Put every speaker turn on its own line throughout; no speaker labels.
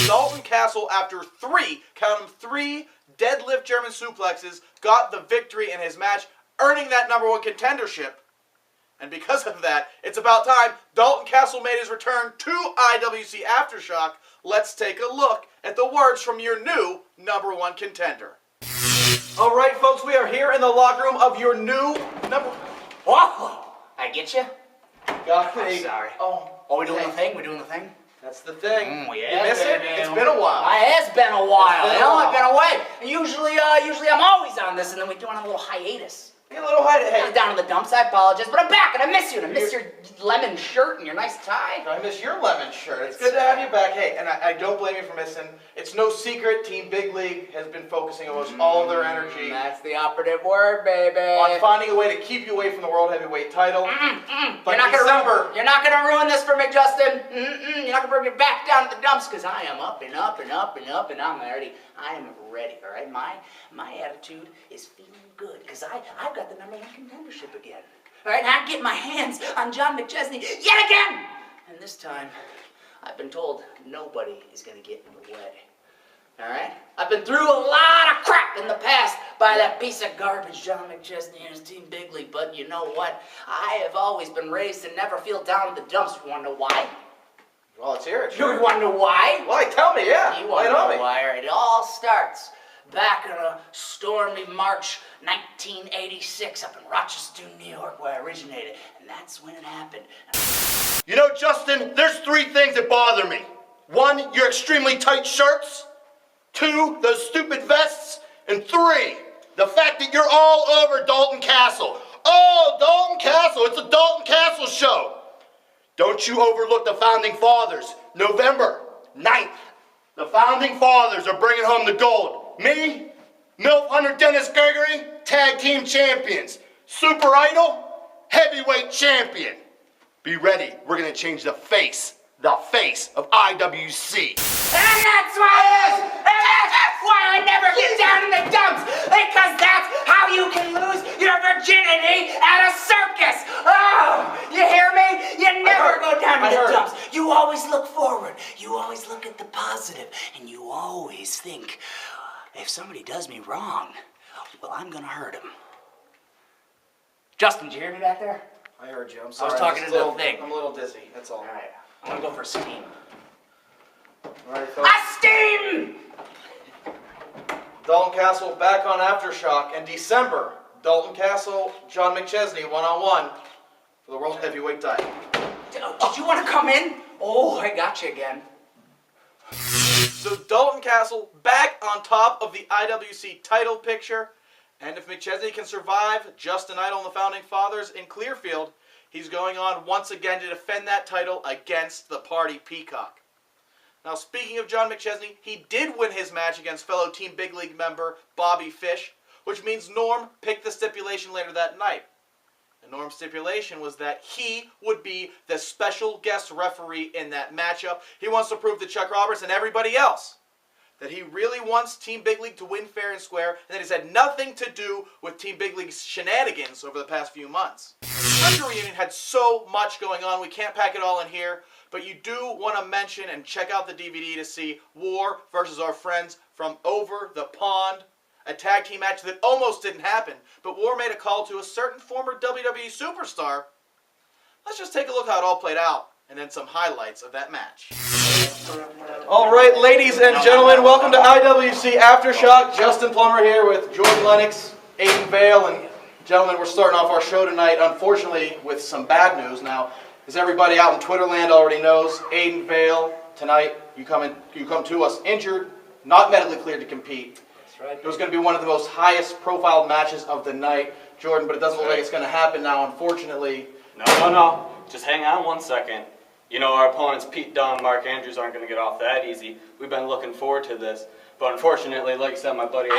Dalton Castle, after three deadlift German suplexes, got the victory in his match, earning that #1 contendership. And because of that, it's about time Dalton Castle made his return to IWC Aftershock. Let's take a look at the words from your new #1 contender. All right, folks, we are here in the locker room of your new
Whoa! I get you?
Got
I'm
me.
sorry.
Oh,
we doing the thing? We doing the thing?
that's the thing.
Yeah,
You miss it?
baby.
It's been a while.
It has been a while.
It's been a while.
I've been away. Usually I'm always on this, and then we do on a little hiatus.
Get a little hide.
I was
Hey,
down in the dumps. I apologize, but I'm back, and I miss you. And I miss your lemon shirt and your nice tie.
I miss your lemon shirt. It's good to have you back. Hey, and I don't blame you for missing. It's no secret Team Big League has been focusing almost all of their energy
That's the operative word, baby.
on finding a way to keep you away from the World Heavyweight title. But
You're not gonna ruin this for me, Justin. You're not gonna bring me back down to the dumps, because I am up and up and up and up, and I am ready. All right, my attitude is feeling good, because I've got the #1 contendership again. All right, and I'm getting my hands on John McChesney yet again. And this time, I've been told nobody is gonna get in the way. All right? I've been through a lot of crap in the past by that piece of garbage, John McChesney and his Team Big League, but you know what? I have always been raised to never feel down in the dumps. You wanna know why?
Well, let's hear it.
You wanna know why?
Why? Tell me, yeah.
You wanna know why? All right, it all starts back on a stormy March 1986 up in Rochester, New York, where I originated, and that's when it happened.
You know, Justin, there's 3 things that bother me. 1, your extremely tight shirts. 2, those stupid vests. And 3, the fact that you're all over Dalton Castle. Oh, Dalton Castle, it's a Dalton Castle show. Don't you overlook the Founding Fathers. November 9th, the Founding Fathers are bringing home the gold. Me, MILF Hunter Dennis Gregory, tag team champions. Super Idol, heavyweight champion. Be ready, we're gonna change the face of IWC.
And that's why I never get down in the dumps, because that's how you can lose your virginity at a circus. Oh, you hear me? You never go down in the dumps. You always look forward. You always look at the positive, and you always think, if somebody does me wrong, well, I'm gonna hurt him. Justin, did you hear me back there?
I heard you. I'm
I
sorry.
was talking to the thing.
I'm a little dizzy. That's all.
All right, I'm gonna go for a steam.
All right, folks.
A steam!
Dalton Castle back on Aftershock in December. Dalton Castle, John McChesney, 1-on-1 for the World Heavyweight title.
Did you want to come in? Oh, I got you again.
So Dalton Castle back on top of the IWC title picture. And if McChesney can survive Justin Idol and the Founding Fathers in Clearfield, he's going on once again to defend that title against the Party Peacock. Now, speaking of John McChesney, he did win his match against fellow Team Big League member Bobby Fish, which means Norm picked the stipulation later that night. The Norm's stipulation was that he would be the special guest referee in that matchup. He wants to prove to Chuck Roberts and everybody else that he really wants Team Big League to win fair and square, and that it's had nothing to do with Team Big League's shenanigans over the past few months. The Country Reunion had so much going on, we can't pack it all in here, but you do want to mention and check out the DVD to see W.A.R. versus our friends from over the pond, a tag team match that almost didn't happen, but W.A.R. made a call to a certain former WWE Superstar. Let's just take a look how it all played out, and then some highlights of that match. All right, ladies and gentlemen, welcome to IWC Aftershock. Justin Plummer here with Jordan Lennox, Aiden Vale, and gentlemen, we're starting off our show tonight, unfortunately, with some bad news. Now, as everybody out in Twitterland already knows, Aiden Vale, tonight, you come to us injured, not medically cleared to compete.
That's right.
It was going to be one of the most highest profile matches of the night, Jordan, but it doesn't look like it's going to happen now, unfortunately.
No. Just hang on 1 second. You know, our opponents, Pete Dunne, Mark Andrews, aren't going to get off that easy. We've been looking forward to this. But unfortunately, like I said, my buddy...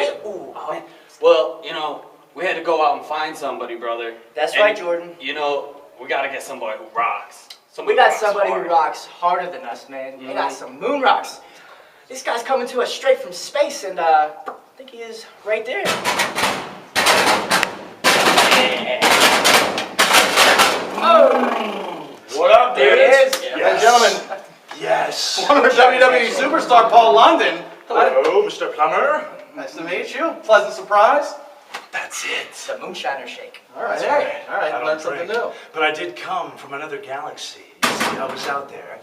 Well, you know, we had to go out and find somebody, brother.
That's right, Jordan.
You know, we got to get somebody who rocks.
We got somebody who rocks harder than us, man. We got some moon rocks. This guy's coming to us straight from space, and I think he is right there.
Yeah.
Oh!
What up, dude?
There it is.
Yeah, gentlemen.
Yes.
Former WWE Superstar Paul London.
Hello, Mr. Plummer.
Nice to meet you. Pleasant surprise.
That's it.
The moonshiner shake.
All right,
That's
hey. All right,
I don't
learn something
drink,
new.
But I did come from another galaxy. You see, I was out there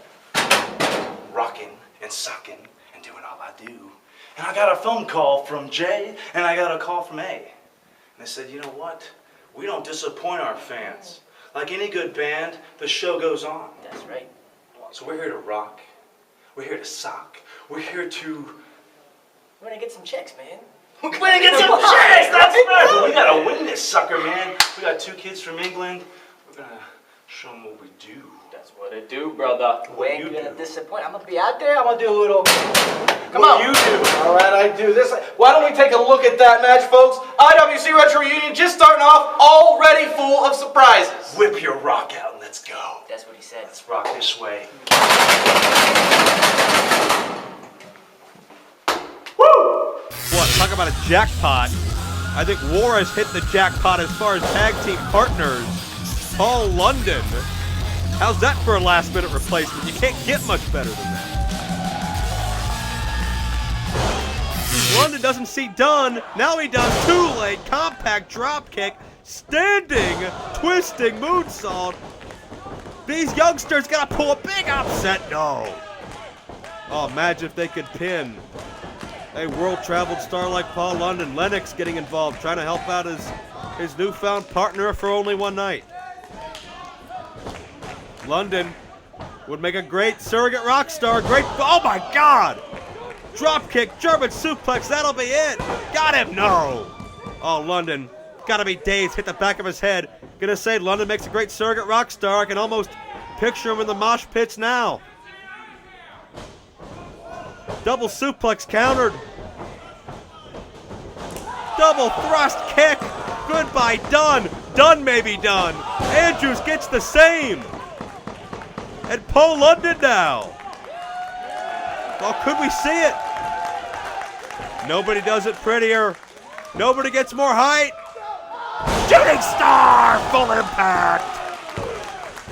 rocking and sucking and doing all I do. And I got a phone call from Jay and I got a call from A. And they said, you know what? We don't disappoint our fans. Like any good band, the show goes on.
That's right.
So we're here to rock. We're here to sock. We're here to...
We're gonna get some chicks, man.
We're gonna get some chicks! That's right! We gotta win this sucker, man. We got 2 kids from England. We're gonna show them what we do.
That's what it do, brother.
We
you
ain't gonna
do?
disappoint. I'm gonna be out there. I'm gonna do a little. Come
What
on.
you do?
All right, I do this. Why don't we take a look at that match, folks? IWC Retro Reunion just starting off, already full of surprises.
Whip your rock out and let's go.
That's what he said.
Let's rock this way.
What, talk about a jackpot. I think W.A.R has hit the jackpot as far as tag team partners. Paul London. How's that for a last minute replacement? You can't get much better than that. London doesn't see Dunn. Now he does. Too late. Compact drop kick. Standing. Twisting moonsault. These youngsters gotta pull a big upset. No. Oh, imagine if they could pin a world-traveled star like Paul London. Lennox getting involved, trying to help out his newfound partner for only one night. London would make a great surrogate rock star. Great, oh my God! Drop kick, German suplex, that'll be it. Got him, no. Oh, London, gotta be dazed, hit the back of his head. Gonna say London makes a great surrogate rock star. I can almost picture him in the mosh pits now. Double suplex countered. Double thrust kick. Goodbye, Dunn. Dunn may be done. Andrews gets the same. And Paul London now. Oh, could we see it? Nobody does it prettier. Nobody gets more height. Shooting star, full impact.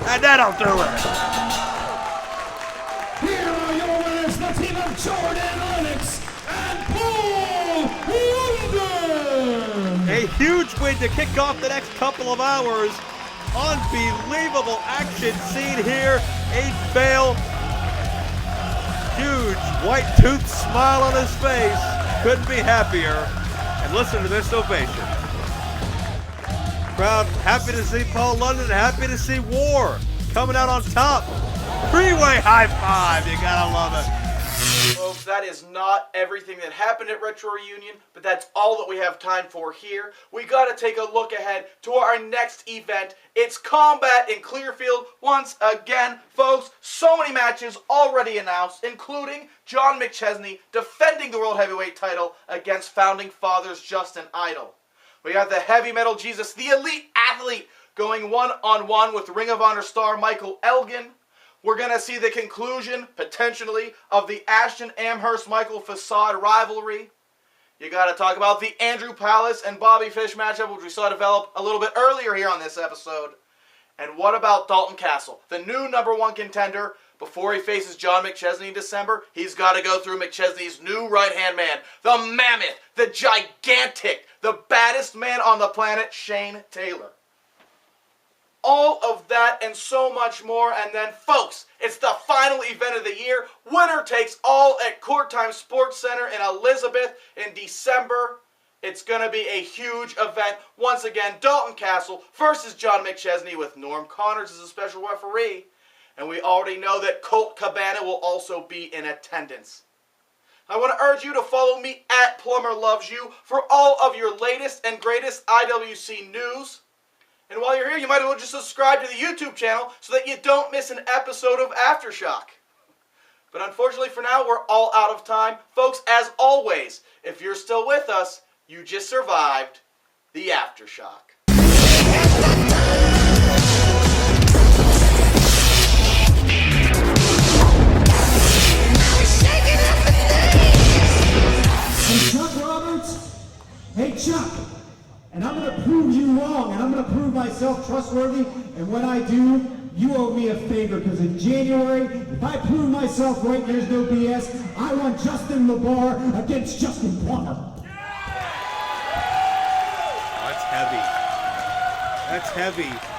And that'll do it.
Here are your winners, the team of Jordan Lennox and Paul London.
A huge win to kick off the next couple of hours. Unbelievable action seen here. 8 fail. Huge white tooth smile on his face. Couldn't be happier. And listen to this ovation. Crowd happy to see Paul London, happy to see W.A.R coming out on top. Three-way high five, you gotta love it.
Folks, that is not everything that happened at Retro Reunion, but that's all that we have time for here. We gotta take a look ahead to our next event. It's Combat in Clearfield once again. Folks, so many matches already announced, including John McChesney defending the World Heavyweight title against Founding Fathers Justin Idol. We got the Heavy Metal Jesus, the Elite Athlete, going one-on-one with Ring of Honor star Michael Elgin. We're going to see the conclusion, potentially, of the Ashton Amherst-Michael Facade rivalry. You got to talk about the Andrew Palace and Bobby Fish matchup, which we saw develop a little bit earlier here on this episode. And what about Dalton Castle, the new #1 contender? Before he faces John McChesney in December, he's got to go through McChesney's new right-hand man, the mammoth, the gigantic, the baddest man on the planet, Shane Taylor. All of that and so much more. And then, folks, it's the final event of the year. Winner takes all at Court Time Sports Center in Elizabeth in December. It's going to be a huge event. Once again, Dalton Castle versus John McChesney with Norm Connors as a special referee. And we already know that Colt Cabana will also be in attendance. I want to urge you to follow me at Plummer Loves You for all of your latest and greatest IWC news. And while you're here, you might as well just subscribe to the YouTube channel so that you don't miss an episode of Aftershock. But unfortunately for now, we're all out of time. Folks, as always, if you're still with us, you just survived the Aftershock.
Hey, Chuck Roberts. Hey, Chuck. And I'm going to prove you wrong, and I'm going to prove myself trustworthy. And when I do,
you owe me a favor, because in January, if I prove myself right, there's no BS, I want Justin W.A.R. against Justin Plummer.
That's heavy. That's heavy.